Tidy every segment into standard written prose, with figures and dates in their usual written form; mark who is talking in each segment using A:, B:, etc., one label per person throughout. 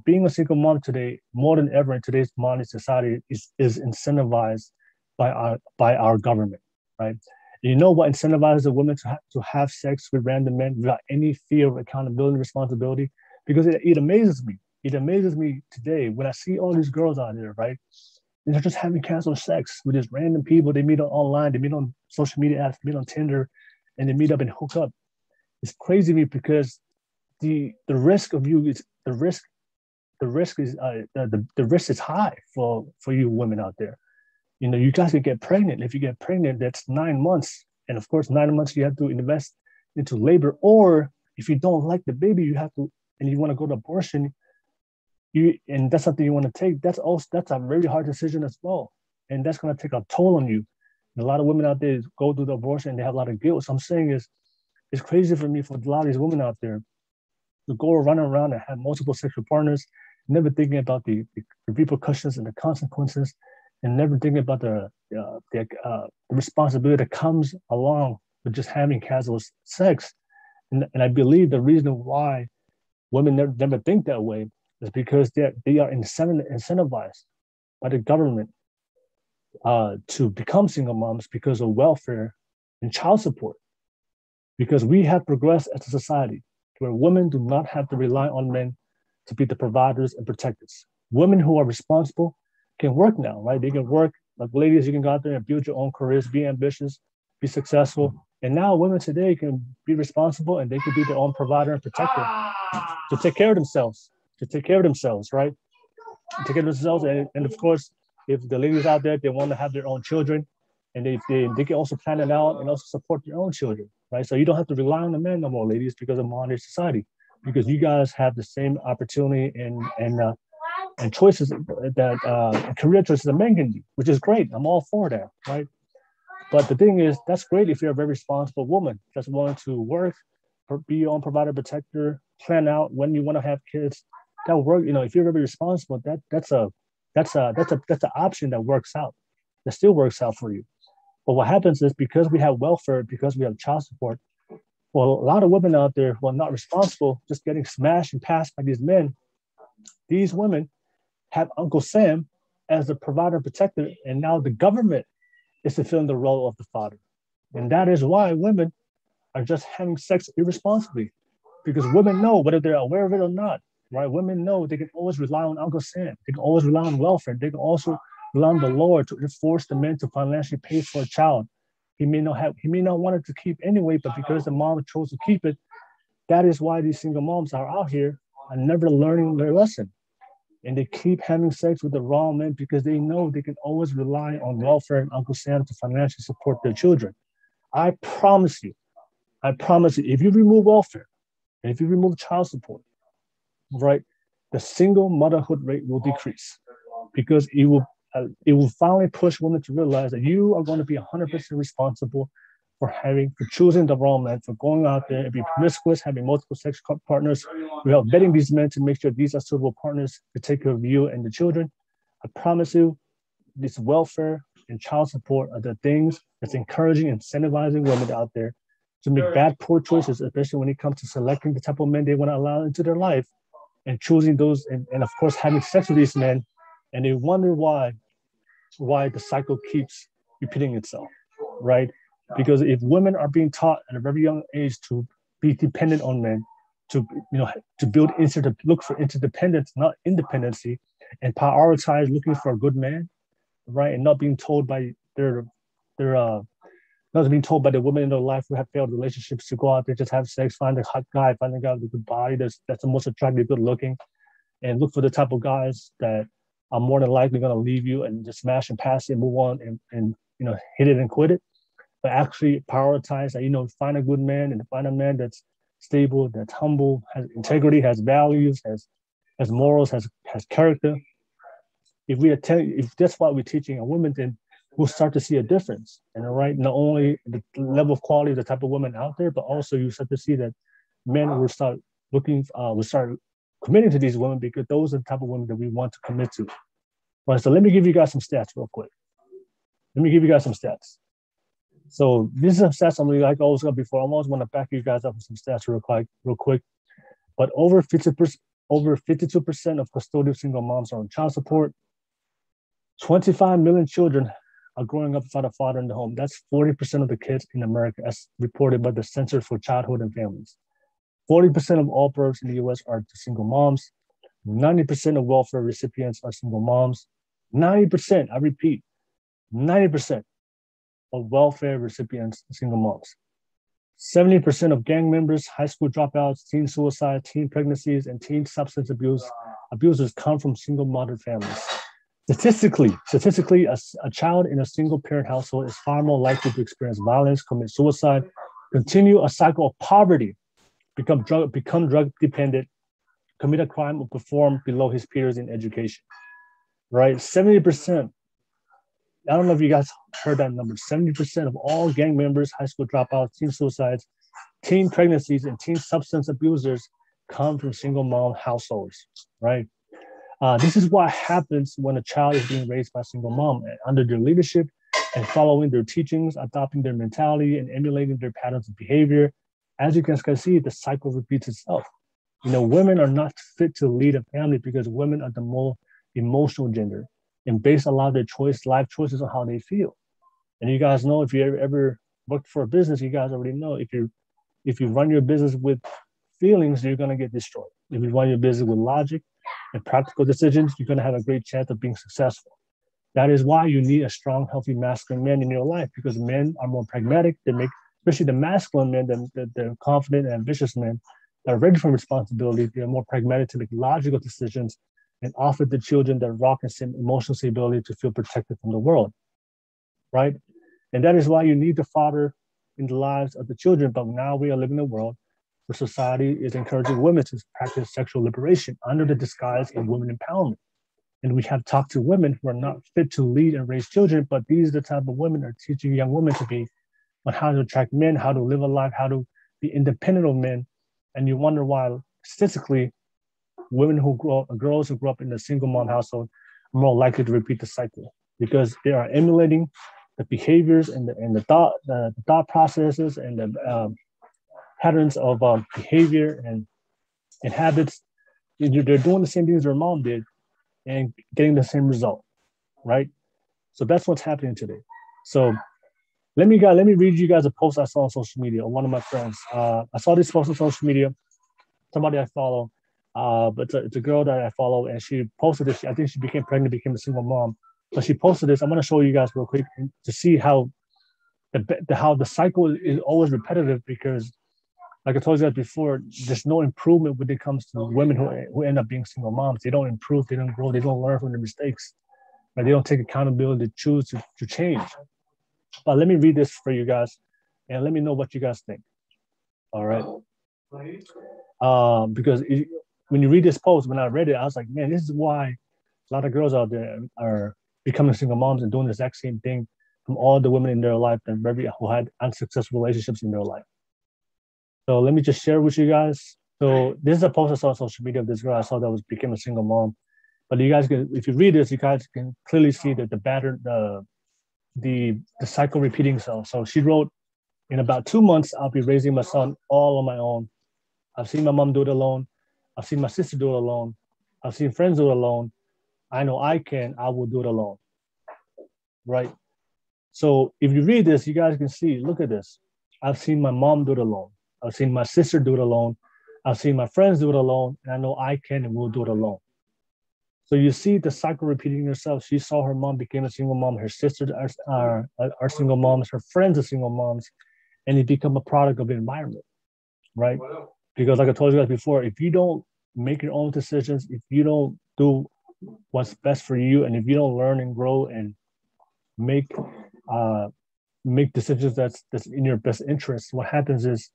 A: being a single mom today, more than ever in today's modern society, is incentivized by our government, right? You know what incentivizes a woman to have sex with random men without any fear of accountability and responsibility? Because it amazes me. It amazes me today when I see all these girls out there, right? And they're just having casual sex with these random people. They meet online, they meet on social media apps, they meet on Tinder, and they meet up and hook up. It's crazy to me because the risk of you is the risk is the risk is high for you women out there. You know, you guys can get pregnant. If you get pregnant, that's 9 months. And of course, 9 months you have to invest into labor. Or if you don't like the baby, you have to, and you want to go to abortion, and that's something you want to take. That's a very hard decision as well. And that's going to take a toll on you. And a lot of women out there go through the abortion and they have a lot of guilt. So I'm saying it's crazy for me for a lot of these women out there to go running around and have multiple sexual partners, never thinking about the repercussions and the consequences, and never thinking about the responsibility that comes along with just having casual sex. And I believe the reason why women never think that way is because they are incentivized by the government to become single moms because of welfare and child support. Because we have progressed as a society where women do not have to rely on men to be the providers and protectors. Women who are responsible can work now, right? They can work, like ladies, you can go out there and build your own careers, be ambitious, be successful. And now women today can be responsible and they can be their own provider and protector to take care of themselves, right? To take care of themselves. And of course, if the ladies out there, they want to have their own children, and they can also plan it out and also support their own children, right? So you don't have to rely on the men no more, ladies, because of modern society, because you guys have the same opportunity and choices that career choices that men can do, which is great. I'm all for that, right? But the thing is, that's great if you're a very responsible woman that's willing to work, be your own provider, protector, plan out when you want to have kids. That work, you know, if you're very responsible, that's an option that works out, that still works out for you. But what happens is because we have welfare, because we have child support, well, a lot of women out there who are not responsible, just getting smashed and passed by these men, these women have Uncle Sam as the provider and protector, and now the government is fulfilling the role of the father. And that is why women are just having sex irresponsibly, because women know, whether they're aware of it or not, right? Women know they can always rely on Uncle Sam. They can always rely on welfare. They can also rely on the Lord to force the men to financially pay for a child. He may not want it to keep anyway, but because the mom chose to keep it, that is why these single moms are out here and never learning their lesson. And they keep having sex with the wrong men because they know they can always rely on welfare and Uncle Sam to financially support their children. I promise you, if you remove welfare and if you remove child support, right, the single motherhood rate will decrease, because it will finally push women to realize that you are going to be 100% responsible for choosing the wrong man, for going out there and be promiscuous, having multiple sex partners, without vetting these men to make sure these are suitable partners to take care of you and the children. I promise you, this welfare and child support are the things that's encouraging and incentivizing women out there to make bad, poor choices, especially when it comes to selecting the type of men they want to allow into their life and choosing those, and of course, having sex with these men. And they wonder why the cycle keeps repeating itself, right? Because if women are being taught at a very young age to be dependent on men, to look for interdependence, not independency, and prioritize looking for a good man, right, and not being told by not being told by the women in their life who have failed relationships to go out there, just have sex, find a hot guy, find a guy with a good body that's the most attractive, good looking, and look for the type of guys that are more than likely going to leave you and just smash and pass it and move on and hit it and quit it. But actually prioritize that, find a good man and find a man that's stable, that's humble, has integrity, has values, has morals, has character. If that's what we're teaching a woman, then we'll start to see a difference. And right, not only the level of quality of the type of women out there, but also you start to see that men will start committing to these women, because those are the type of women that we want to commit to. Right, so let me give you guys some stats real quick. So this is some stats I'm like always got before. I always want to back you guys up with some stats real quick. But over 50%, Over 52% of custodial single moms are on child support. 25 million children are growing up without a father in the home. That's 40% of the kids in America, as reported by the Center for Childhood and Families. 40% of all births in the US are to single moms. 90% of welfare recipients are single moms. 90%, I repeat, 90% of welfare recipients are single moms. 70% of gang members, high school dropouts, teen suicide, teen pregnancies, and teen substance abusers come from single mother families. Statistically, a child in a single parent household is far more likely to experience violence, commit suicide, continue a cycle of poverty, become drug dependent, commit a crime, or perform below his peers in education. Right? 70%. I don't know if you guys heard that number. 70% of all gang members, high school dropouts, teen suicides, teen pregnancies, and teen substance abusers come from single mom households, right? This is what happens when a child is being raised by a single mom under their leadership and following their teachings, adopting their mentality, and emulating their patterns of behavior. As you guys can see, the cycle repeats itself. You know, women are not fit to lead a family because women are the more emotional gender and base a lot of their life choices on how they feel. And you guys know, if you ever worked for a business, you guys already know if you run your business with feelings, you're gonna get destroyed. If you run your business with logic and practical decisions, you're gonna have a great chance of being successful. That is why you need a strong, healthy, masculine man in your life, because men are more pragmatic. They make, especially the masculine men, the confident and ambitious men that are ready for responsibility. They are more pragmatic to make logical decisions and offer the children that rock and emotional stability to feel protected from the world, right? And that is why you need the father in the lives of the children. But now we are living in a world where society is encouraging women to practice sexual liberation under the disguise of women empowerment. And we have talked to women who are not fit to lead and raise children, but these are the type of women that are teaching young women to be on how to attract men, how to live a life, how to be independent of men. And you wonder why statistically, girls who grow up in a single mom household are more likely to repeat the cycle because they are emulating the behaviors and the thought processes and the patterns of behavior and habits. They're doing the same things their mom did and getting the same result, right? So that's what's happening today. So let me read you guys a post I saw on social media of one of my friends. I saw this post on social media, somebody I follow. But it's a girl that I follow, and she posted this. I think she became pregnant, became a single mom. But she posted this. I'm going to show you guys real quick to see how the cycle is always repetitive, because, like I told you guys before, there's no improvement when it comes to women who end up being single moms. They don't improve, they don't grow, they don't learn from their mistakes, right? They don't take accountability to choose to change. But let me read this for you guys, and let me know what you guys think. All right. Because when you read this post, when I read it, I was like, man, this is why a lot of girls out there are becoming single moms and doing the exact same thing from all the women in their life who had unsuccessful relationships in their life. So let me just share with you guys. So this is a post I saw on social media of this girl I saw that became a single mom. But you guys can, if you read this, you guys can clearly see that the pattern, the cycle repeating itself. So she wrote, in about 2 months, I'll be raising my son all on my own. I've seen my mom do it alone. I've seen my sister do it alone. I've seen friends do it alone. I know I will do it alone, right? So if you read this, you guys can see, look at this. I've seen my mom do it alone. I've seen my sister do it alone. I've seen my friends do it alone, and I know I can and will do it alone. So you see the cycle repeating itself. She saw her mom became a single mom. Her sisters are single moms. Her friends are single moms, and it become a product of the environment, right? Because like I told you guys before, if you don't make your own decisions, if you don't do what's best for you, and if you don't learn and grow and make decisions that's in your best interest, what happens is,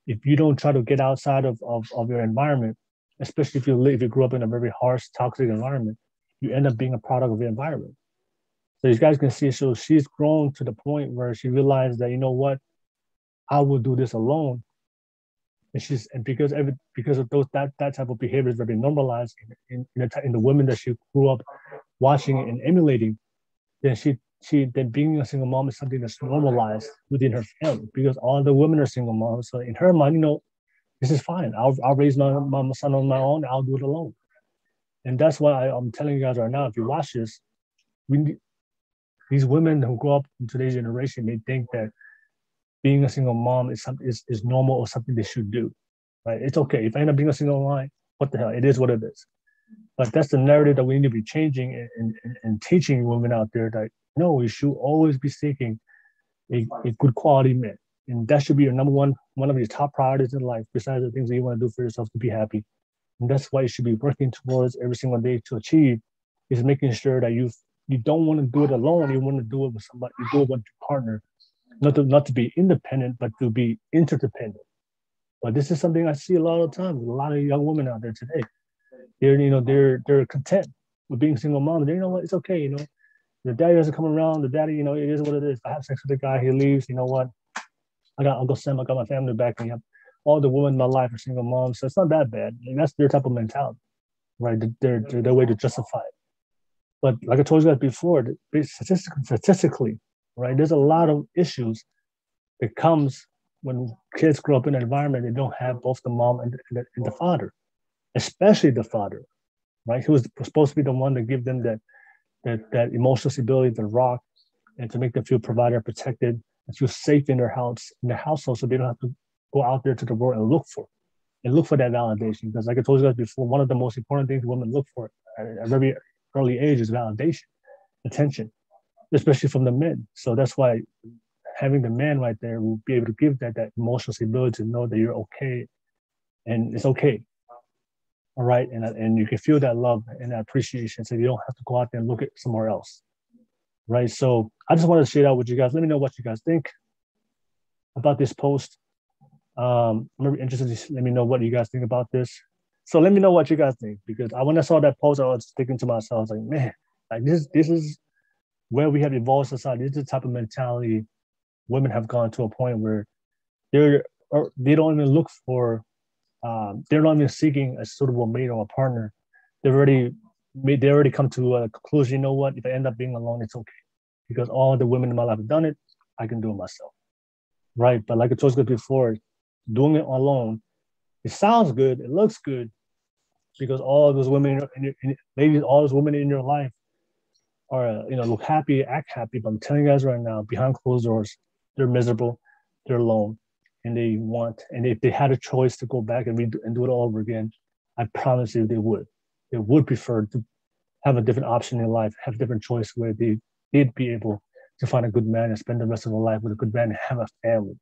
A: if you don't try to get outside of your environment, especially if you grew up in a very harsh, toxic environment, you end up being a product of the environment. So you guys can see, so she's grown to the point where she realized that, you know what, I will do this alone. And because of that type of behavior is very normalized in the women that she grew up watching and emulating, then being a single mom is something that's normalized within her family, because all the women are single moms. So in her mind, This is fine. I'll raise my son on my own. I'll do it alone. And that's why I'm telling you guys right now, if you watch this, these women who grow up in today's generation, they think that being a single mom is normal or something they should do, right? It's okay. If I end up being a single mom, what the hell? It is what it is. But that's the narrative that we need to be changing and teaching women out there that, no, you should always be seeking a good quality man. And that should be your number one of your top priorities in life, besides the things that you want to do for yourself to be happy. And that's why you should be working towards every single day to achieve, is making sure that you don't want to do it alone. You want to do it with somebody. You do it with your partner, not to be independent, but to be interdependent. But this is something I see a lot of times. A lot of young women out there today, they're content with being single mom. They, you know what, it's okay. You know, the daddy doesn't come around. The daddy, you know, it is what it is. If I have sex with the guy, he leaves. You know what? I got Uncle Sam. I got my family back. And all the women in my life are single moms, so it's not that bad. Like, that's their type of mentality, right? Their way to justify it. But like I told you guys before, statistically, right, there's a lot of issues that comes when kids grow up in an environment they don't have both the mom and the father, especially the father, right? Who was supposed to be the one to give them that emotional stability, the rock, and to make them feel provided and protected and feel safe in their household, so they don't have to go out there to the world and look for that validation. Because like I told you guys before, one of the most important things women look for at a very early age is validation, attention, especially from the men. So that's why having the man right there will be able to give that emotional stability to know that you're okay and it's okay. All right. And you can feel that love and that appreciation, so you don't have to go out there and look at somewhere else. Right. So I just wanted to share that with you guys. Let me know what you guys think about this post. I'm very interested to let me know what you guys think about this. So let me know what you guys think, because when I saw that post, I was thinking to myself, I was like, man, like this is where we have evolved society. This is the type of mentality women have gone to a point where they don't even look for, they're not even seeking a suitable mate or a partner. They already come to a conclusion. You know what? If I end up being alone, it's okay, because all the women in my life have done it. I can do it myself, right? But like I told you before, doing it alone, it sounds good, it looks good, because all those women, ladies, all those women in your life are, look happy, act happy. But I'm telling you guys right now, behind closed doors, they're miserable, they're alone, and if they had a choice to go back and do it all over again, I promise you they would. They would prefer to have a different option in life, have a different choice where they'd be able to find a good man and spend the rest of their life with a good man and have a family.